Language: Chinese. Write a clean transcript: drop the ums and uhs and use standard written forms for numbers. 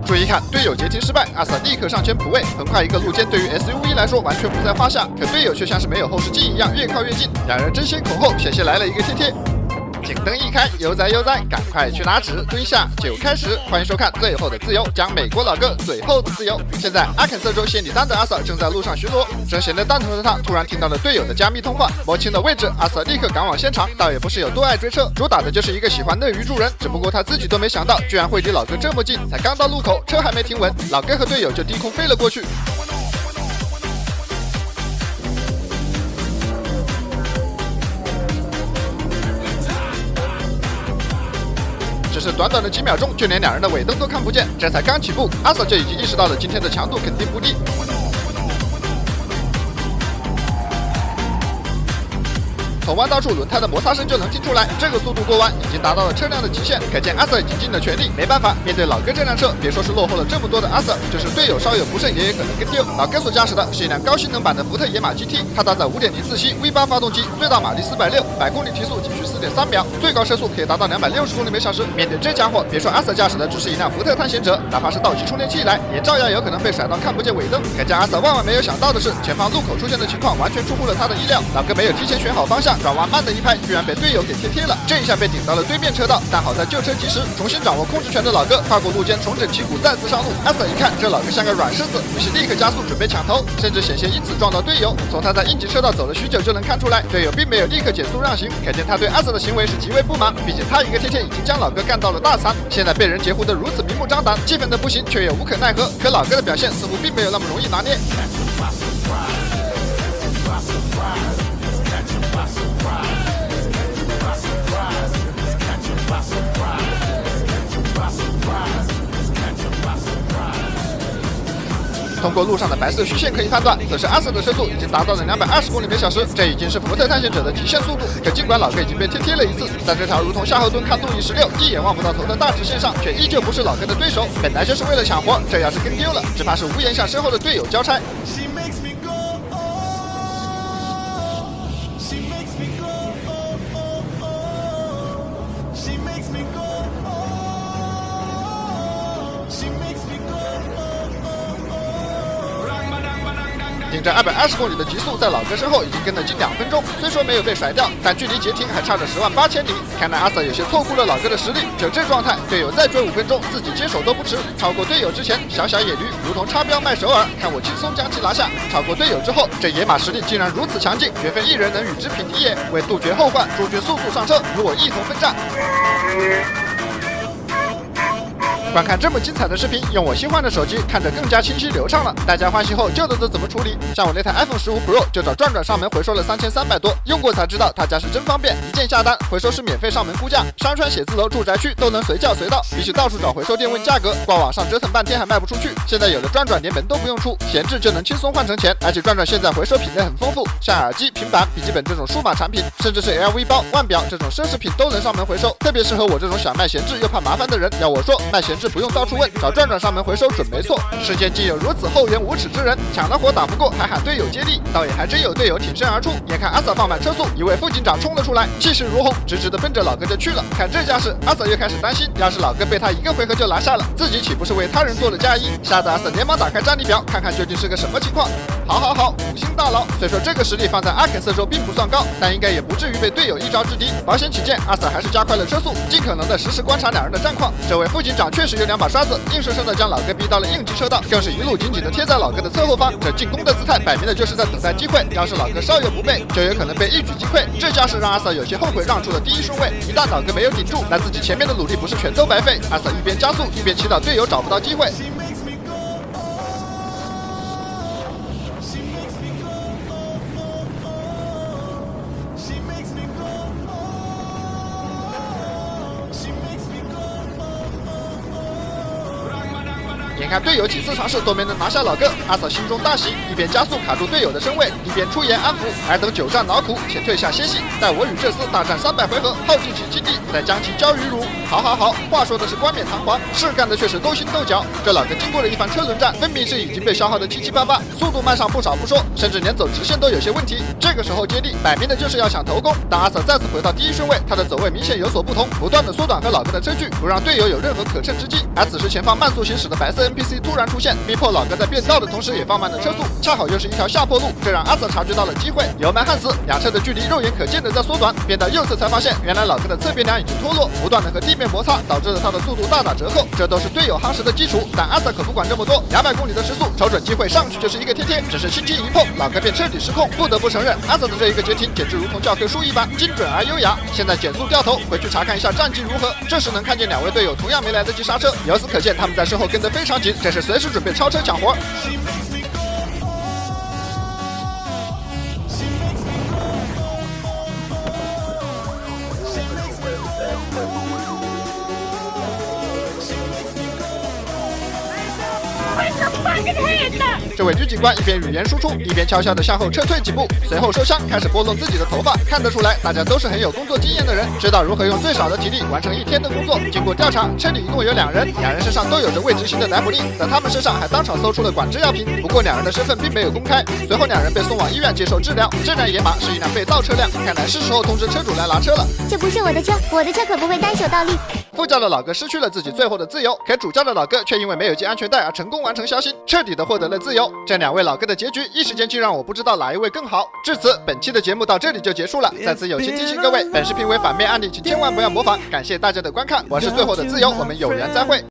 注意看，队友截停失败，阿 Sir 立刻上前补位，横跨一个路肩，对于 SUV 来说完全不在话下。可队友却像是没有后视镜一样，越靠越近，两人争先恐后，险些来了一个贴贴。警灯一开，悠哉悠哉，赶快去拿纸，蹲下就开始。欢迎收看《最后的自由》，讲美国老哥最后的自由。现在阿肯色州谢里丹的阿 Sir 正在路上巡逻，正闲得蛋疼的他突然听到了队友的加密通话，摸清了位置，阿 Sir 立刻赶往现场。倒也不是有多爱追车，主打的就是一个喜欢乐于助人。只不过他自己都没想到，居然会离老哥这么近，才刚到路口，车还没停稳，老哥和队友就低空飞了过去。只是短短的几秒钟，就连两人的尾灯都看不见。这才刚起步，阿 Sir 就已经意识到了今天的强度肯定不低。从弯道处轮胎的摩擦声就能听出来，这个速度过弯已经达到了车辆的极限，可见阿 Sir 已经尽了全力。没办法，面对老哥这辆车，别说是落后了这么多的阿 Sir， 就是队友稍有不慎也可能跟丢。老哥所驾驶的是一辆高性能版的福特野马 GT， 它搭载 5.0自吸 V8 发动机，最大马力460，100公里提速仅需4.3秒，最高车速可以达到260公里每小时。面对这家伙，别说阿 Sir 驾驶的只是一辆福特探险者，哪怕是倒机充电器来，也照样有可能被甩到看不见尾灯。可见阿 Sir 万万没有想到的是，前方路口出现的情况完全出乎了他的意料。老哥没有提前选好方向，转弯慢的一拍，居然被队友给贴贴了，这一下被顶到了对面车道，但好在救车及时，重新掌握控制权的老哥跨过路肩，重整旗鼓，再次上路。阿 Sir 一看这老哥像个软柿子，于是立刻加速准备抢头，甚至险些因此撞到队友。从他在应急车道走了许久就能看出来，队友并没有立刻减速让行，可见他对阿 Sir 的行为是极为不满。毕竟他一个贴贴已经将老哥干到了大残，现在被人截胡得如此明目张胆，气愤的不行，却又无可奈何。可老哥的表现似乎并没有那么容易拿捏。通过路上的白色虚线可以判断，此时阿 Sir 的车速已经达到了220公里每小时，这已经是福特探险者的极限速度。可尽管老哥已经被贴了一次，在这条如同夏侯惇看路易16，一眼望不到头的大直线上，却依旧不是老哥的对手。本来就是为了抢活，这要是跟丢了，只怕是无颜向身后的队友交差。顶着220公里的极速，在老哥身后已经跟了近2分钟。虽说没有被甩掉，但距离截停还差着10万8千里。看来阿 Sir 有些错估了老哥的实力。就这状态，队友再追5分钟，自己接手都不迟。超过队友之前，小小野驴如同插标卖首尔，看我轻松将其拿下。超过队友之后，这野马实力竟然如此强劲，绝非一人能与之匹敌也。为杜绝后患，诸君速速上车，与我一同奋战。观看这么精彩的视频，用我新换的手机看着更加清晰流畅了。大家换新后旧的都怎么处理？像我那台 iPhone 15 Pro 就找转转上门回收了3300多，用过才知道他家是真方便，一键下单，回收是免费上门估价，山川写字楼、住宅区都能随叫随到，比起到处找回收店问价格，挂网上折腾半天还卖不出去。现在有了转转，连门都不用出，闲置就能轻松换成钱。而且转转现在回收品类很丰富，像耳机、平板、笔记本这种数码产品，甚至是 LV 包、腕表这种奢侈品都能上门回收，特别适合我这种想卖闲置又怕麻烦的人。要我说，卖闲置不用到处问，找转转上门回收准没错。世间竟有如此厚颜无耻之人，抢了活打不过还喊队友接力，倒也还真有队友挺身而出。眼看阿 Sir 放慢车速，一位副警长冲了出来，气势如虹，直直的奔着老哥就去了。看这架势，阿 Sir 又开始担心，要是老哥被他一个回合就拿下了，自己岂不是为他人做了嫁衣？吓得阿 Sir 连忙打开战力表，看看究竟是个什么情况。好，五星大佬。虽说这个实力放在阿肯色州并不算高，但应该也不至于被队友一招制敌。保险起见，阿 Sir 还是加快了车速，尽可能的实时观察两人的战况。这位副警长确实有2把刷子，硬生生的将老哥逼到了应急车道，更是一路紧紧的贴在老哥的侧后方。这进攻的姿态，摆明了就是在等待机会。要是老哥稍有不备，就有可能被一举击溃。这架势让阿 Sir 有些后悔让出了第1顺位。一旦老哥没有顶住，那自己前面的努力不是全都白费。阿 Sir 一边加速，一边祈祷队友找不到机会。眼看队友几次尝试都没能拿下老哥，阿瑟心中大喜，一边加速卡住队友的身位，一边出言安抚：尔等久战劳苦，且退下歇息，待我与这厮大战300回合，耗尽其精力，再将其交于汝。好，话说的是冠冕堂皇，事干的却是勾心斗角。这老哥经过了一番车轮战，分明是已经被消耗的七七八八，速度慢上不少不说，甚至连走直线都有些问题。这个时候接力，摆明的就是要想头功。当阿瑟再次回到第一顺位，他的走位明显有所不同，不断的缩短和老哥的车距，不让队友有任何可乘之机。而此时前方慢速行驶的白色 NPC 突然出现，逼迫老哥在变道的同时也放慢了车速，恰好又是一条下坡路，这让阿瑟察觉到了机会，油门焊死，两车的距离肉眼可见的在缩短。变到右侧才发现，原来老哥的侧边梁已经脱落，不断的和地面摩擦，导致了他的速度大打折扣。这都是队友夯实的基础，但阿瑟可不管这么多，200公里的时速，瞅准机会上去就是一个天天，只是轻轻一碰，老哥便彻底失控。不得不承认，阿瑟的这一个截停简直如同教科书一般精准而优雅。现在减速掉头，回去查看一下战绩如何。这时能看见两位队友同样没来得及刹车，由此可见他们在身后跟得非常紧，这是随时准备超车抢活。这位女警官一边语言输出，一边悄悄地向后撤退几步，随后收枪，开始拨弄自己的头发。看得出来，大家都是很有工作经验的人，知道如何用最少的体力完成1天的工作。经过调查，车里一共有2人，2人身上都有着未执行的逮捕令，在他们身上还当场搜出了管制药品。不过2人的身份并没有公开。随后2人被送往医院接受治疗。这辆野马是一辆被盗车辆，看来是时候通知车主来拿车了。这不是我的车，我的车可不会单手倒立。副驾的老哥失去了自己最后的自由，可主驾的老哥却因为没有系安全带而成功完成消息，彻底的获得了自由。这2位老哥的结局一时间竟让我不知道哪一位更好。至此，本期的节目到这里就结束了。再次友情提醒各位，本视频为反面案例，请千万不要模仿。感谢大家的观看，我是最后的自由，我们有缘再会。